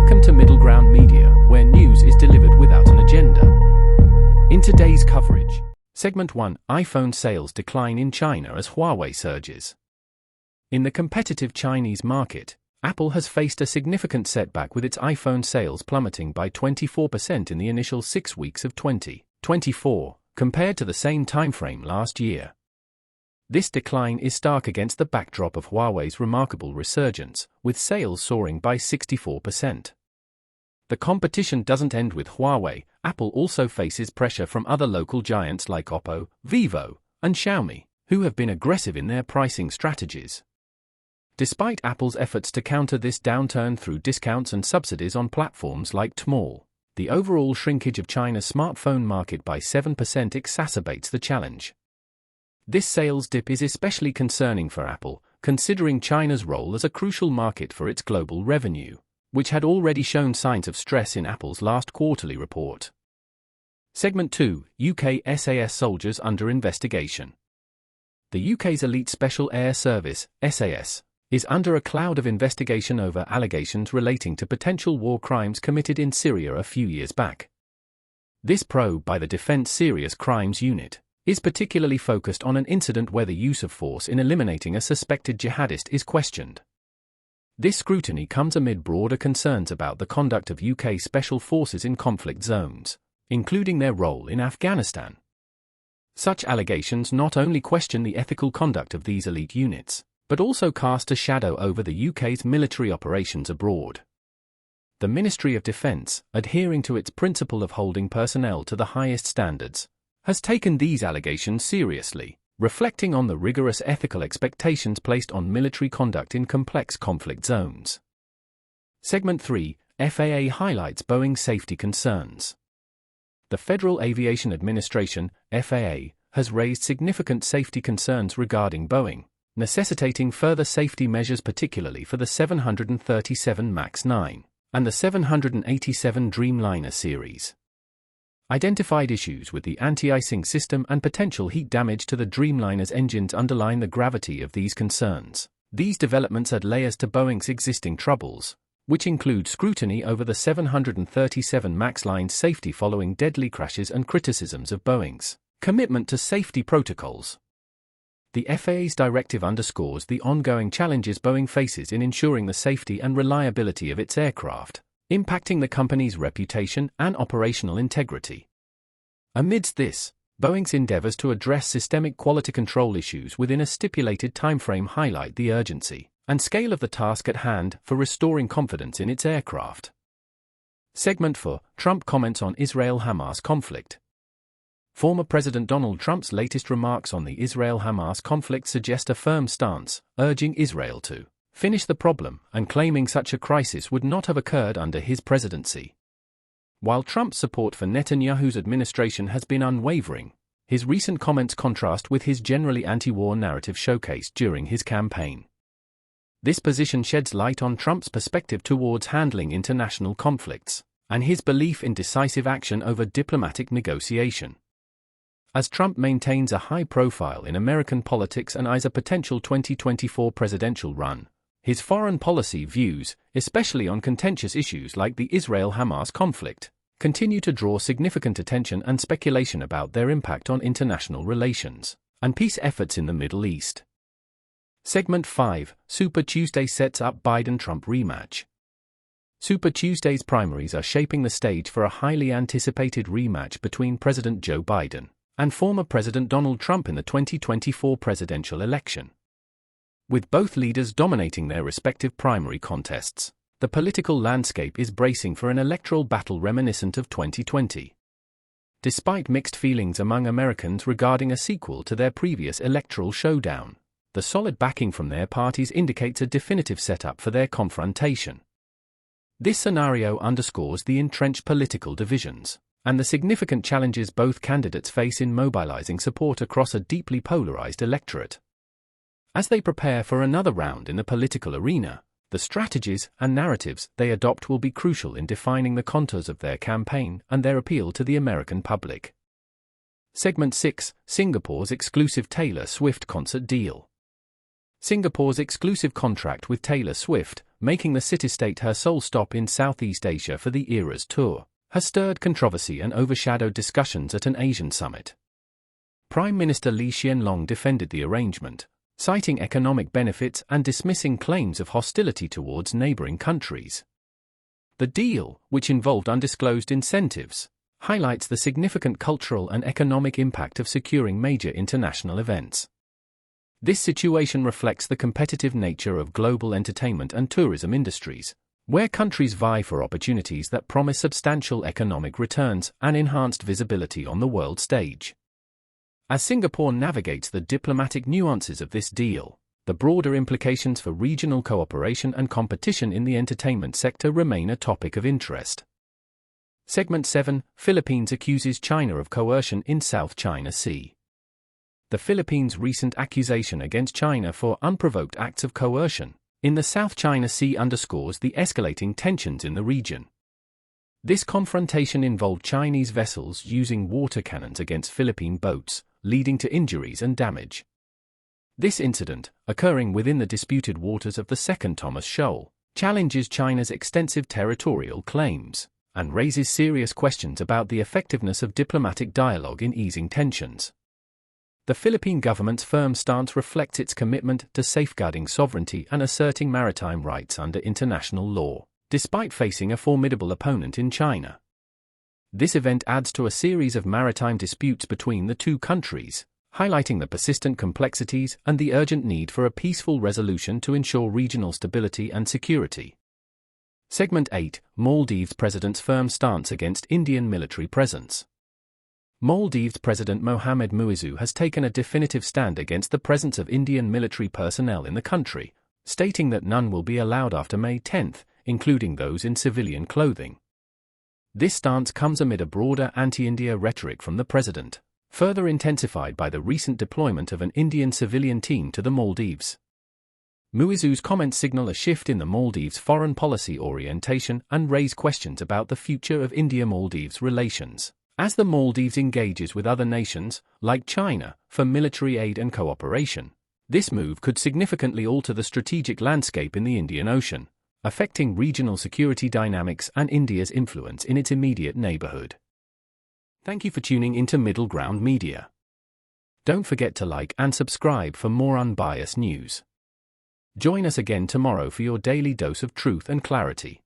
Welcome to Middle Ground Media, where news is delivered without an agenda. In today's coverage, Segment 1, iPhone sales decline in China as Huawei surges. In the competitive Chinese market, Apple has faced a significant setback with its iPhone sales plummeting by 24% in the initial 6 weeks of 2024, compared to the same timeframe last year. This decline is stark against the backdrop of Huawei's remarkable resurgence, with sales soaring by 64%. The competition doesn't end with Huawei. Apple also faces pressure from other local giants like Oppo, Vivo, and Xiaomi, who have been aggressive in their pricing strategies. Despite Apple's efforts to counter this downturn through discounts and subsidies on platforms like Tmall, the overall shrinkage of China's smartphone market by 7% exacerbates the challenge. This sales dip is especially concerning for Apple, considering China's role as a crucial market for its global revenue, which had already shown signs of stress in Apple's last quarterly report. Segment 2, UK SAS soldiers under investigation. The UK's Elite Special Air Service, SAS, is under a cloud of investigation over allegations relating to potential war crimes committed in Syria a few years back. This probe by the Defense Serious Crimes Unit is particularly focused on an incident where the use of force in eliminating a suspected jihadist is questioned. This scrutiny comes amid broader concerns about the conduct of UK special forces in conflict zones, including their role in Afghanistan. Such allegations not only question the ethical conduct of these elite units, but also cast a shadow over the UK's military operations abroad. The Ministry of Defence, adhering to its principle of holding personnel to the highest standards, has taken these allegations seriously, reflecting on the rigorous ethical expectations placed on military conduct in complex conflict zones. Segment 3, FAA highlights Boeing safety concerns. The Federal Aviation Administration, FAA, has raised significant safety concerns regarding Boeing, necessitating further safety measures particularly for the 737 MAX 9 and the 787 Dreamliner series. Identified issues with the anti-icing system and potential heat damage to the Dreamliner's engines underline the gravity of these concerns. These developments add layers to Boeing's existing troubles, which include scrutiny over the 737 MAX line's safety following deadly crashes and criticisms of Boeing's commitment to safety protocols. The FAA's directive underscores the ongoing challenges Boeing faces in ensuring the safety and reliability of its aircraft, impacting the company's reputation and operational integrity. Amidst this, Boeing's endeavors to address systemic quality control issues within a stipulated timeframe highlight the urgency and scale of the task at hand for restoring confidence in its aircraft. Segment 4, Trump comments on Israel-Hamas conflict. Former President Donald Trump's latest remarks on the Israel-Hamas conflict suggest a firm stance, urging Israel to finish the problem and claiming such a crisis would not have occurred under his presidency. While Trump's support for Netanyahu's administration has been unwavering, his recent comments contrast with his generally anti-war narrative showcased during his campaign. This position sheds light on Trump's perspective towards handling international conflicts and his belief in decisive action over diplomatic negotiation. As Trump maintains a high profile in American politics and eyes a potential 2024 presidential run, his foreign policy views, especially on contentious issues like the Israel-Hamas conflict, continue to draw significant attention and speculation about their impact on international relations and peace efforts in the Middle East. Segment 5, Super Tuesday sets up Biden-Trump rematch. Super Tuesday's primaries are shaping the stage for a highly anticipated rematch between President Joe Biden and former President Donald Trump in the 2024 presidential election. With both leaders dominating their respective primary contests, the political landscape is bracing for an electoral battle reminiscent of 2020. Despite mixed feelings among Americans regarding a sequel to their previous electoral showdown, the solid backing from their parties indicates a definitive setup for their confrontation. This scenario underscores the entrenched political divisions and the significant challenges both candidates face in mobilizing support across a deeply polarized electorate. As they prepare for another round in the political arena, the strategies and narratives they adopt will be crucial in defining the contours of their campaign and their appeal to the American public. Segment 6, Singapore's exclusive Taylor Swift concert deal. Singapore's exclusive contract with Taylor Swift, making the city-state her sole stop in Southeast Asia for the era's tour, has stirred controversy and overshadowed discussions at an Asian summit. Prime Minister Lee Hsien Loong defended the arrangement, citing economic benefits and dismissing claims of hostility towards neighboring countries. The deal, which involved undisclosed incentives, highlights the significant cultural and economic impact of securing major international events. This situation reflects the competitive nature of global entertainment and tourism industries, where countries vie for opportunities that promise substantial economic returns and enhanced visibility on the world stage. As Singapore navigates the diplomatic nuances of this deal, the broader implications for regional cooperation and competition in the entertainment sector remain a topic of interest. Segment 7. Philippines accuses China of coercion in South China Sea. The Philippines' recent accusation against China for unprovoked acts of coercion in the South China Sea underscores the escalating tensions in the region. This confrontation involved Chinese vessels using water cannons against Philippine boats, leading to injuries and damage. This incident, occurring within the disputed waters of the Second Thomas Shoal, challenges China's extensive territorial claims and raises serious questions about the effectiveness of diplomatic dialogue in easing tensions. The Philippine government's firm stance reflects its commitment to safeguarding sovereignty and asserting maritime rights under international law, despite facing a formidable opponent in China. This event adds to a series of maritime disputes between the two countries, highlighting the persistent complexities and the urgent need for a peaceful resolution to ensure regional stability and security. Segment 8. Maldives President's firm stance against Indian military presence. Maldives President Mohamed Muizzu has taken a definitive stand against the presence of Indian military personnel in the country, stating that none will be allowed after May 10, including those in civilian clothing. This stance comes amid a broader anti-India rhetoric from the president, further intensified by the recent deployment of an Indian civilian team to the Maldives. Muizzu's comments signal a shift in the Maldives' foreign policy orientation and raise questions about the future of India-Maldives relations, as the Maldives engages with other nations, like China, for military aid and cooperation. This move could significantly alter the strategic landscape in the Indian Ocean, affecting regional security dynamics and India's influence in its immediate neighborhood. Thank you for tuning into Middle Ground Media. Don't forget to like and subscribe for more unbiased news. Join us again tomorrow for your daily dose of truth and clarity.